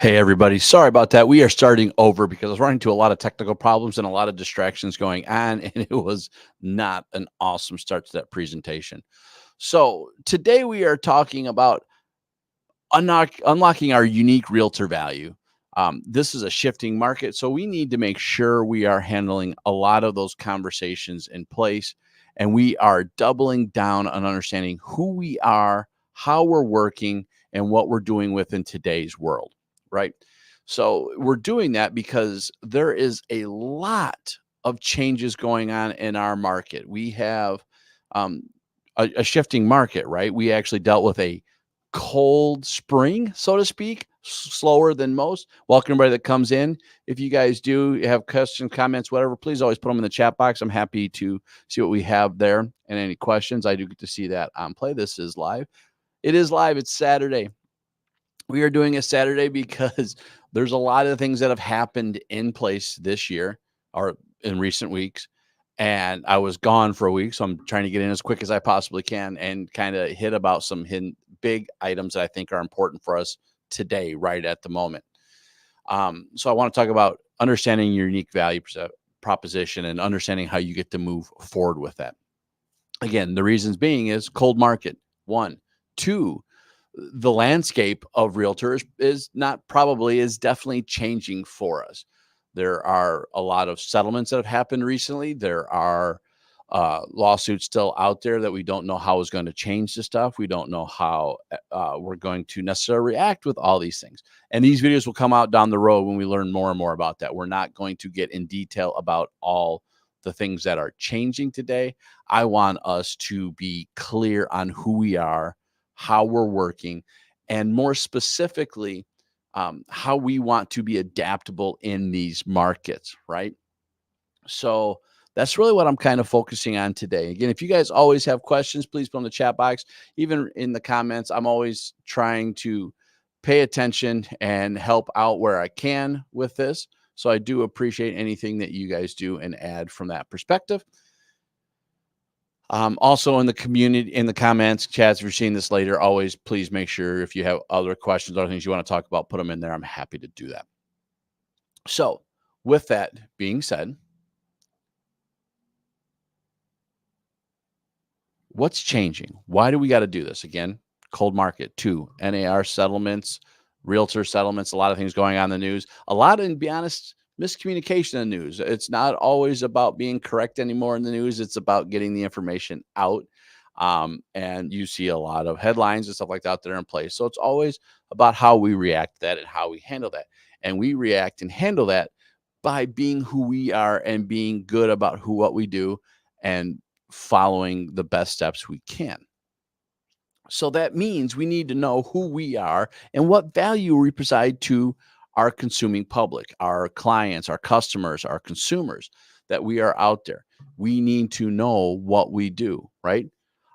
Hey, everybody. Sorry about that. We are starting over because I was running into a lot of technical problems and a lot of distractions going on, and it was not an awesome start to that presentation. So, today we are talking about unlocking our unique realtor value. This is a shifting market, so we need to make sure we are handling a lot of those conversations in place and we are doubling down on understanding who we are, how we're working, and what we're doing within today's world, right? So, we're doing that because there is a lot of changes going on in our market. We have um, a shifting market, right? We actually dealt with a cold spring, so to speak, slower than most. Welcome everybody that comes in. If you guys do have questions, comments, whatever, please always put them in the chat box. I'm happy to see what we have there and any questions. I do get to see that on play. This is live. It is live. It's Saturday. We are doing a Saturday because there's a lot of things that have happened in place this year or in recent weeks. And I was gone for a week, so I'm trying to get in as quick as I possibly can and kind of hit about some hidden big items that I think are important for us today, right at the moment. So I want to talk about understanding your unique value proposition and understanding how you get to move forward with that. Again, the reasons being is cold market. One, two, the landscape of realtors is not probably is definitely changing for us. There are a lot of settlements that have happened recently. There are lawsuits still out there that we don't know how is going to change the stuff. We don't know how we're going to necessarily react with all these things. And these videos will come out down the road when we learn more and more about that. We're not going to get in detail about all the things that are changing today. I want us to be clear on who we are, how we're working, and more specifically, how we want to be adaptable in these markets, right? So that's really what I'm kind of focusing on today. Again, if you guys always have questions, please put in the chat box, even in the comments. I'm always trying to pay attention and help out where I can with this. So I do appreciate anything that you guys do and add from that perspective. Also in the community, in the comments, chats, if you're seeing this later, always please make sure if you have other questions or things you want to talk about, put them in there. I'm happy to do that. So, with that being said, what's changing? Why do we got to do this? Again, cold market, two, NAR settlements, realtor settlements, a lot of things going on in the news. A lot of, and be honest, miscommunication in the news. It's not always about being correct anymore in the news. It's about getting the information out. And you see a lot of headlines and stuff like that that are in place. So it's always about how we react to that and how we handle that. And we react and handle that by being who we are and being good about what we do and following the best steps we can. So that means we need to know who we are and what value we provide to our consuming public, our clients, our customers, our consumers that we are out there. We need to know what we do, right?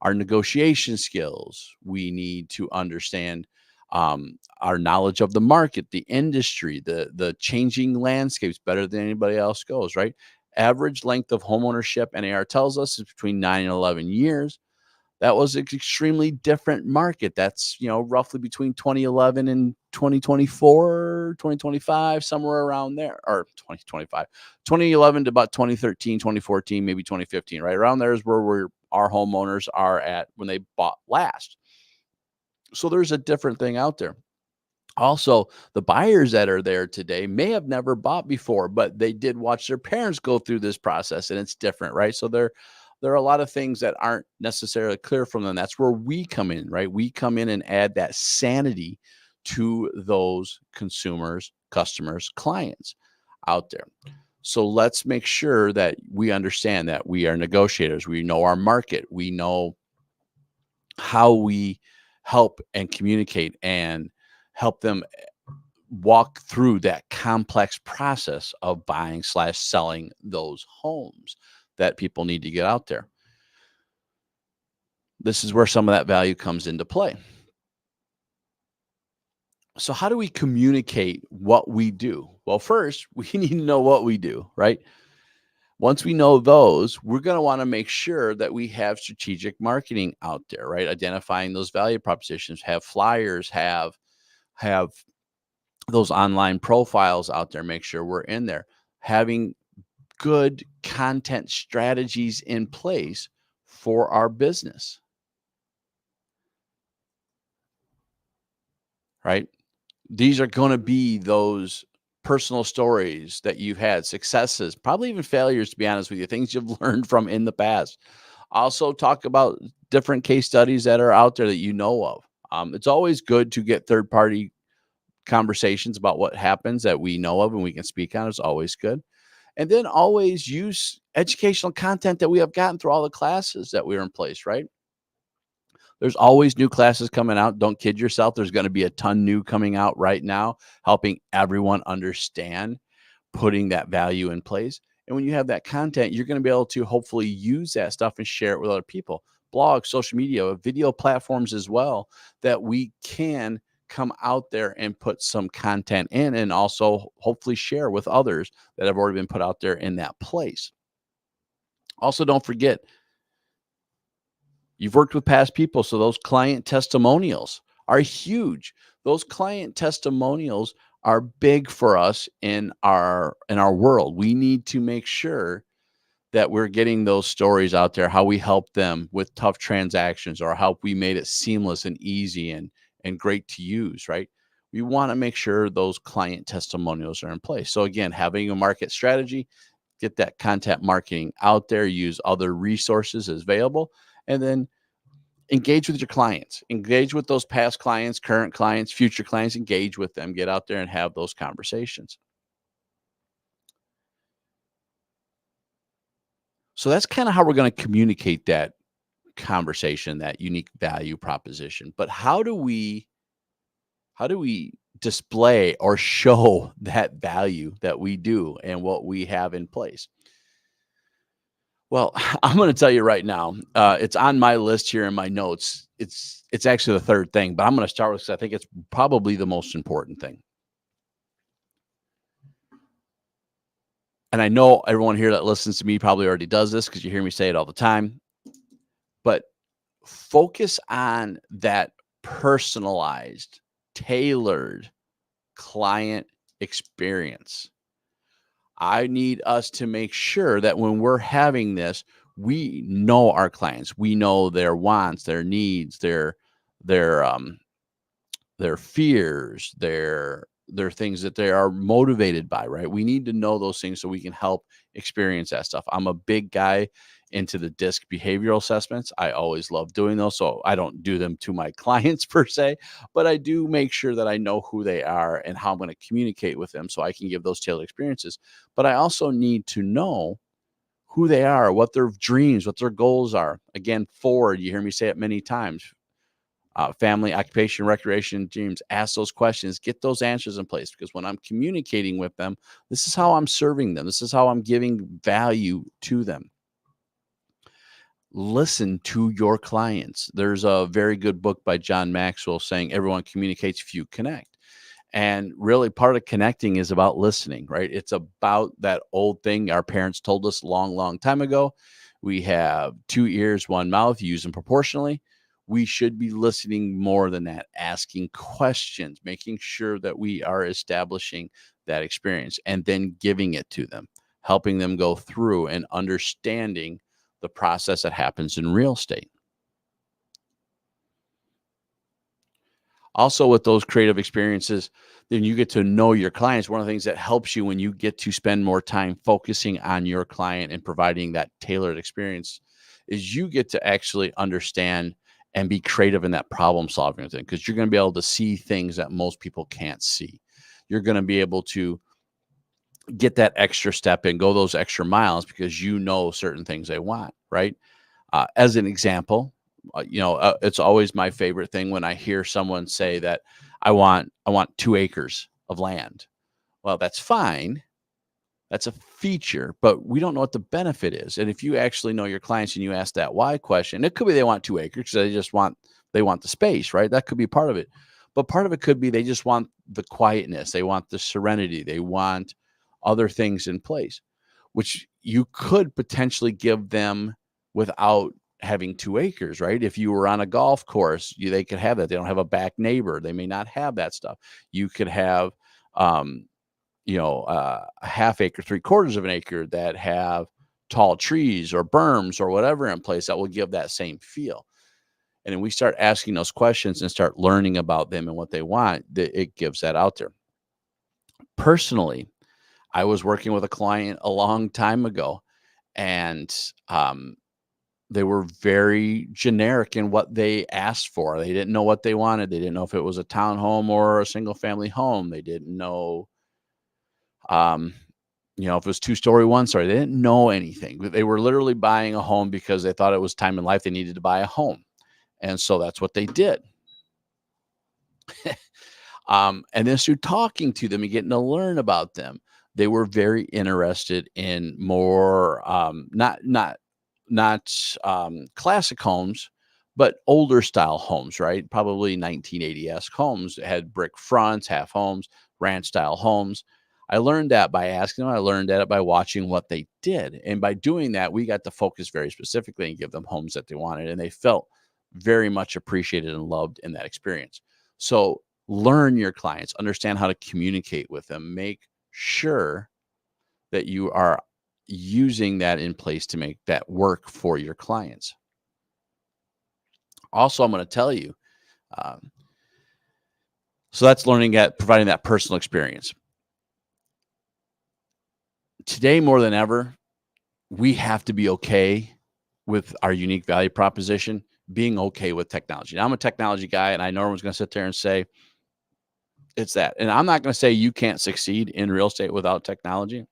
Our negotiation skills. We need to understand our knowledge of the market, the industry, the changing landscapes better than anybody else goes, right? Average length of homeownership, NAR tells us, is between 9 and 11 years. That was an extremely different market. That's, roughly between 2011 and 2024, 2025, somewhere around there, or 2025, 2011 to about 2013, 2014, maybe 2015, right around there is where our homeowners are at when they bought last. So there's a different thing out there. Also, the buyers that are there today may have never bought before, but they did watch their parents go through this process and it's different, right? So there are a lot of things that aren't necessarily clear from them. That's where we come in, right? We come in and add that sanity to those consumers, customers, clients out there. So let's make sure that we understand that we are negotiators. We know our market. We know how we help and communicate and help them walk through that complex process of buying slash selling those homes that people need to get out there. This is where some of that value comes into play. So how do we communicate what we do? Well, first, we need to know what we do, right? Once we know those, we're going to want to make sure that we have strategic marketing out there, right? Identifying those value propositions, have flyers, have those online profiles out there, make sure we're in there. Having good content strategies in place for our business, right? These are going to be those personal stories that you've had, successes, probably even failures, to be honest with you, things you've learned from in the past. Also, talk about different case studies that are out there that you know of. It's always good to get third party conversations about what happens that we know of and we can speak on. It's always good. And then always use educational content that we have gotten through all the classes that we are in place, right? There's always new classes coming out. Don't kid yourself. There's going to be a ton new coming out right now, helping everyone understand putting that value in place. And when you have that content, you're going to be able to hopefully use that stuff and share it with other people. Blogs, social media, video platforms as well, that we can come out there and put some content in and also hopefully share with others that have already been put out there in that place. Also, don't forget, you've worked with past people, so those client testimonials are huge. Those client testimonials are big for us in our world. We need to make sure that we're getting those stories out there, how we helped them with tough transactions or how we made it seamless and easy and great to use, right? We want to make sure those client testimonials are in place. So again, having a market strategy, get that content marketing out there, use other resources as available, and then engage with your clients, engage with those past clients, current clients, future clients, engage with them, get out there and have those conversations. So that's kind of how we're going to communicate that conversation, that unique value proposition. But how do we display or show that value that we do and what we have in place? Well, I'm going to tell you right now. It's on my list here in my notes. It's actually the third thing, but I'm going to start with, because I think it's probably the most important thing. And I know everyone here that listens to me probably already does this because you hear me say it all the time. But focus on that personalized, tailored client experience. I need us to make sure that when we're having this, we know our clients. We know their wants, their needs, their their fears, their things that they are motivated by, right? We need to know those things so we can help experience that stuff. I'm a big guy into the disc behavioral assessments. I always love doing those. So I don't do them to my clients per se, but I do make sure that I know who they are and how I'm going to communicate with them so I can give those tailored experiences. But I also need to know who they are, what their dreams, what their goals are. Again, forward, you hear me say it many times. Family, occupation, recreation, dreams. Ask those questions, get those answers in place, because when I'm communicating with them, this is how I'm serving them. This is how I'm giving value to them. Listen to your clients. There's a very good book by John Maxwell saying everyone communicates if you connect. And really, part of connecting is about listening, right? It's about that old thing our parents told us long, long time ago. We have two ears, one mouth, use them proportionally. We should be listening more than that, asking questions, making sure that we are establishing that experience and then giving it to them, helping them go through and understanding the process that happens in real estate. Also, with those creative experiences, then you get to know your clients. One of the things that helps you when you get to spend more time focusing on your client and providing that tailored experience is you get to actually understand and be creative in that problem solving thing, because you're going to be able to see things that most people can't see. You're going to be able to get that extra step and go those extra miles because you know certain things they want, right? As an example, it's always my favorite thing when I hear someone say that I want 2 acres of land. Well, that's fine. That's a feature, but we don't know what the benefit is. And if you actually know your clients and you ask that why question, it could be they want 2 acres because they want the space, right? That could be part of it. But part of it could be they just want the quietness, they want the serenity, they want other things in place, which you could potentially give them without having 2 acres, right? If you were on a golf course, they could have that. They don't have a back neighbor. They may not have that stuff. You could have um, a half acre, 3/4 of an acre that have tall trees or berms or whatever in place that will give that same feel. And then we start asking those questions and start learning about them and what they want, it gives that out there. Personally, I was working with a client a long time ago, and they were very generic in what they asked for. They didn't know what they wanted. They didn't know if it was a townhome or a single family home. They didn't know, um, if it was 2-story, 1-story. They didn't know anything. They were literally buying a home because they thought it was time in life they needed to buy a home, and so that's what they did. And then through talking to them and getting to learn about them, they were very interested in more, not classic homes, but older style homes, right? Probably 1980-esque homes that had brick fronts, half homes, ranch style homes. I learned that by asking them. I learned that by watching what they did. And by doing that, we got to focus very specifically and give them homes that they wanted. And they felt very much appreciated and loved in that experience. So learn your clients, understand how to communicate with them, make sure that you are using that in place to make that work for your clients. Also, I'm going to tell you, um, so that's learning at providing that personal experience. Today, more than ever, we have to be okay with our unique value proposition, being okay with technology. Now, I'm a technology guy, and I know everyone's going to sit there and say, it's that. And I'm not going to say you can't succeed in real estate without technology.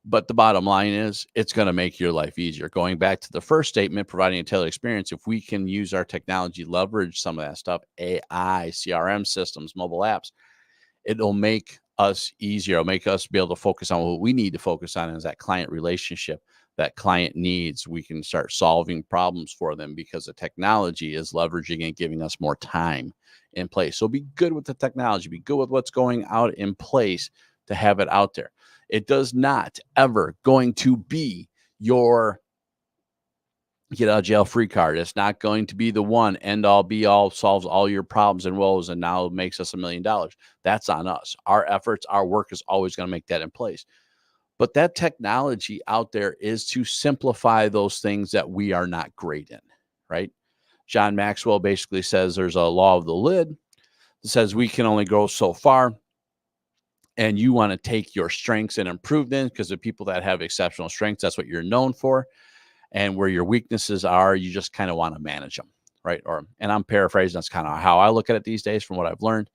But the bottom line is it's going to make your life easier. Going back to the first statement, providing a tailored experience, if we can use our technology, leverage some of that stuff, AI, CRM systems, mobile apps, it'll make us easier. It'll make us be able to focus on what we need to focus on is that client relationship, that client needs. We can start solving problems for them because the technology is leveraging and giving us more time in place. So be good with the technology, be good with what's going out in place to have it out there. It does not ever going to be your get out of jail free card. It's not going to be the one end all be all, solves all your problems and woes, and now makes us $1,000,000. That's on us. Our efforts, our work is always going to make that in place. But that technology out there is to simplify those things that we are not great in, right? John Maxwell basically says there's a law of the lid that says we can only go so far. And you want to take your strengths and improve them because the people that have exceptional strengths, that's what you're known for. And where your weaknesses are, you just kind of want to manage them, right? And I'm paraphrasing, that's kind of how I look at it these days from what I've learned.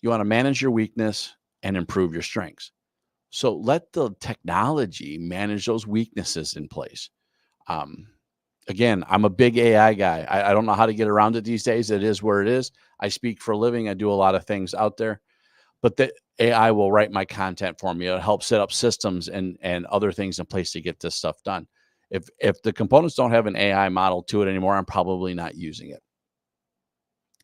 You want to manage your weakness and improve your strengths. So let the technology manage those weaknesses in place. Um, Again, I'm a big AI guy. I don't know how to get around it these days. It is where it is. I speak for a living. I do a lot of things out there, but the AI will write my content for me. It'll help set up systems and other things in place to get this stuff done. If the components don't have an AI model to it anymore, I'm probably not using it.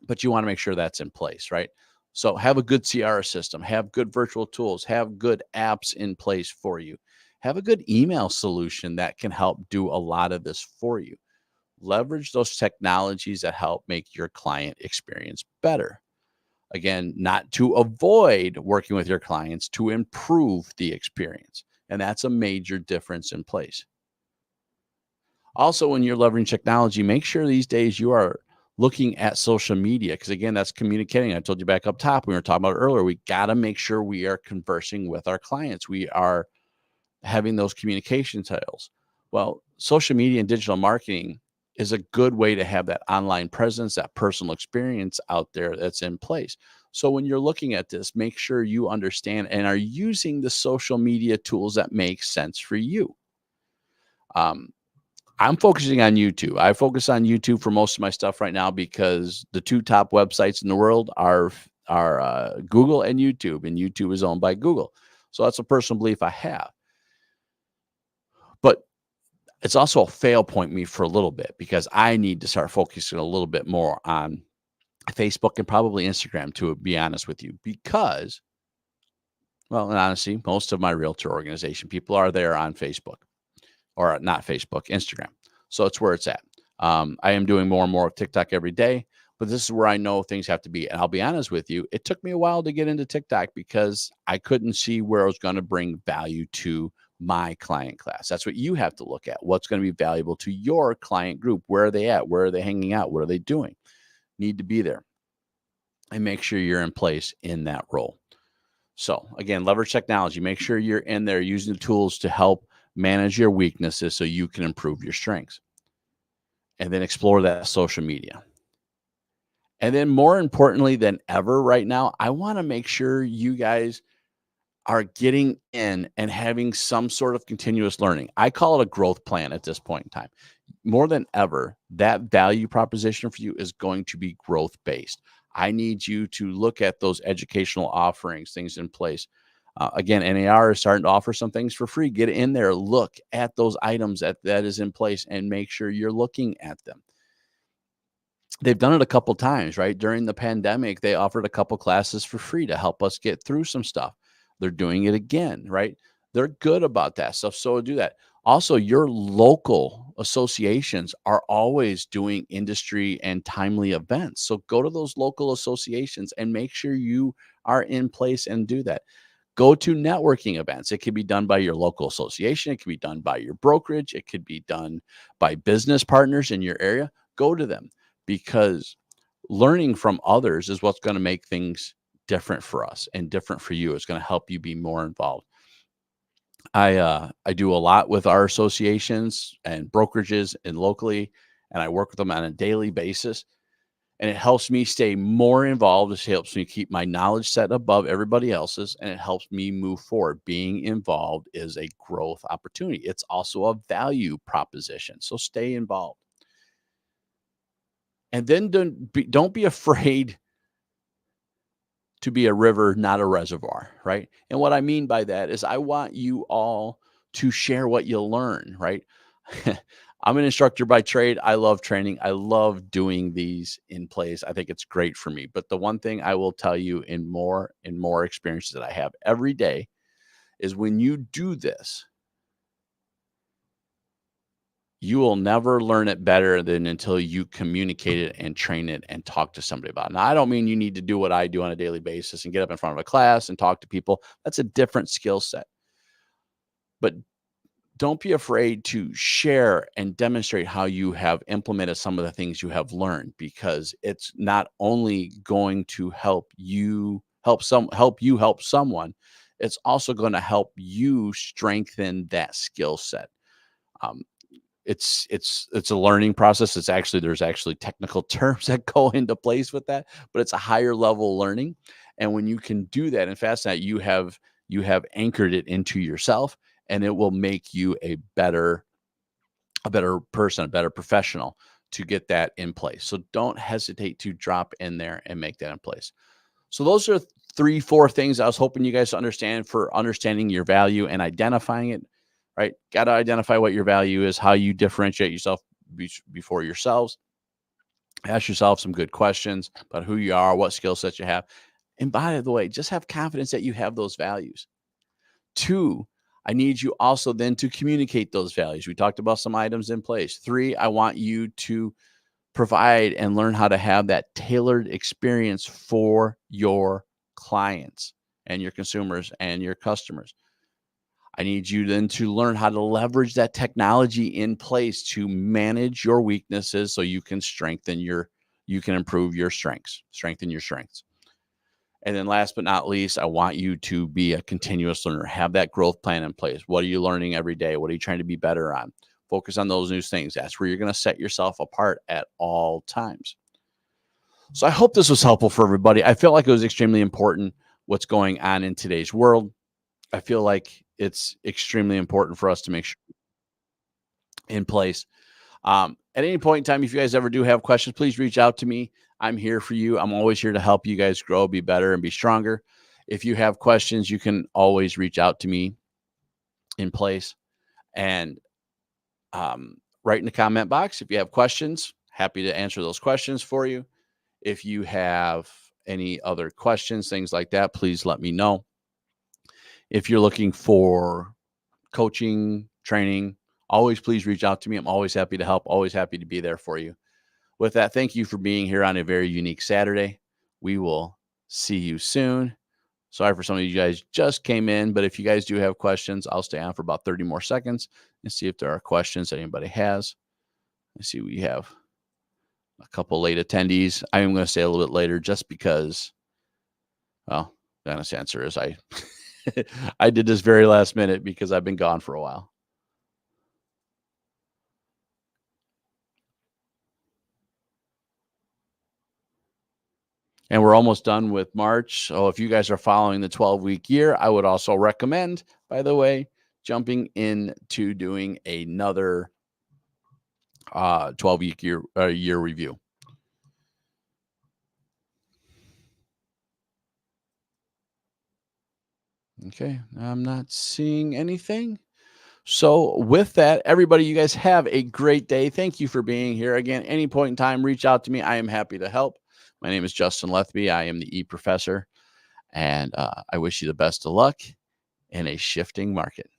But you want to make sure that's in place, right? So have a good CR system, have good virtual tools, have good apps in place for you. Have a good email solution that can help do a lot of this for you. Leverage those technologies that help make your client experience better. Again, not to avoid working with your clients, to improve the experience. And that's a major difference in place. Also, when you're leveraging technology, make sure these days you are looking at social media because, again, that's communicating. I told you back up top, we were talking about it earlier. We got to make sure we are conversing with our clients. We are having those communication titles. Well, social media and digital marketing is a good way to have that online presence, that personal experience out there that's in place. So when you're looking at this, make sure you understand and are using the social media tools that make sense for you. Um, I'm focusing on YouTube. I focus on YouTube for most of my stuff right now because the two top websites in the world are Google and YouTube, and YouTube is owned by Google. So that's a personal belief I have. But it's also a fail point me for a little bit because I need to start focusing a little bit more on Facebook and probably Instagram, to be honest with you, because, well, and honestly, most of my realtor organization people are there on Facebook or not Facebook, Instagram. So it's where it's at. I am doing more and more of TikTok every day. But this is where I know things have to be. And I'll be honest with you, it took me a while to get into TikTok because I couldn't see where I was going to bring value to my client class. That's what you have to look at. What's going to be valuable to your client group? Where are they at? Where are they hanging out? What are they doing? Need to be there and make sure you're in place in that role. So, again, leverage technology. Make sure you're in there using the tools to help manage your weaknesses so you can improve your strengths. And then explore that social media. And then, more importantly than ever, right now, I want to make sure you guys are getting in and having some sort of continuous learning. I call it a growth plan at this point in time. More than ever, that value proposition for you is going to be growth based. I need you to look at those educational offerings, things in place. Again, NAR is starting to offer some things for free. Get in there, look at those items that is in place, and make sure you're looking at them. They've done it a couple times, right? During the pandemic, they offered a couple classes for free to help us get through some stuff. They're doing it again, right? They're good about that stuff. So do that. Also, your local associations are always doing industry and timely events. So go to those local associations and make sure you are in place and do that. Go to networking events. It could be done by your local association. It could be done by your brokerage. It could be done by business partners in your area. Go to them because learning from others is what's going to make things different for us and different for you. It's going to help you be more involved. I do a lot with our associations and brokerages and locally, and I work with them on a daily basis. And it helps me stay more involved. It helps me keep my knowledge set above everybody else's, and it helps me move forward. Being involved is a growth opportunity. It's also a value proposition. So stay involved. And then don't be afraid to be a river, not a reservoir, right? And what I mean by that is I want you all to share what you learn, right? I'm an instructor by trade. I love training. I love doing these in place. I think it's great for me. But the one thing I will tell you in more and more experiences that I have every day is when you do this, you will never learn it better than until you communicate it and train it and talk to somebody about it. Now, I don't mean you need to do what I do on a daily basis and get up in front of a class and talk to people. That's a different skill set. But don't be afraid to share and demonstrate how you have implemented some of the things you have learned, because it's not only going to help someone, it's also going to help you strengthen that skill set. Um, it's a learning process. There's actually technical terms that go into place with that, but it's a higher level learning. And when you can do that and fast that, you have anchored it into yourself, and it will make you a better person, a better professional to get that in place. So don't hesitate to drop in there and make that in place. So those are 3, 4 things I was hoping you guys to understand for understanding your value and identifying it, right? Got to identify what your value is, how you differentiate yourself before yourselves. Ask yourself some good questions about who you are, what skill sets you have. And by the way, just have confidence that you have those values. 2, I need you also then to communicate those values. We talked about some items in place. 3, I want you to provide and learn how to have that tailored experience for your clients and your consumers and your customers. I need you then to learn how to leverage that technology in place to manage your weaknesses so you can improve your strengthen your strengths. And then last but not least, I want you to be a continuous learner. Have that growth plan in place. What are you learning every day? What are you trying to be better on? Focus on those new things. That's where you're going to set yourself apart at all times. So I hope this was helpful for everybody. I feel like it was extremely important what's going on in today's world. I feel like it's extremely important for us to make sure in place. At any point in time, if you guys ever do have questions, please reach out to me. I'm here for you. I'm always here to help you guys grow, be better, and be stronger. If you have questions, you can always reach out to me in place and write in the comment box. If you have questions, happy to answer those questions for you. If you have any other questions, things like that, please let me know. If you're looking for coaching, training, always please reach out to me. I'm always happy to help, always happy to be there for you. with that, thank you for being here on a very unique Saturday. We will see you soon. Sorry for some of you guys just came in, but if you guys do have questions, I'll stay on for about 30 more seconds and see if there are questions that anybody has. I see we have a couple late attendees. I am going to stay a little bit later just because, well, the honest answer is I I did this very last minute because I've been gone for a while. And we're almost done with March. So if you guys are following the 12-week year, I would also recommend, by the way, jumping into doing another 12-week year review. Okay, I'm not seeing anything. So with that, everybody, you guys have a great day. Thank you for being here. Again, any point in time, reach out to me. I am happy to help. My name is Justin Lethby. I am the E Professor, and I wish you the best of luck in a shifting market.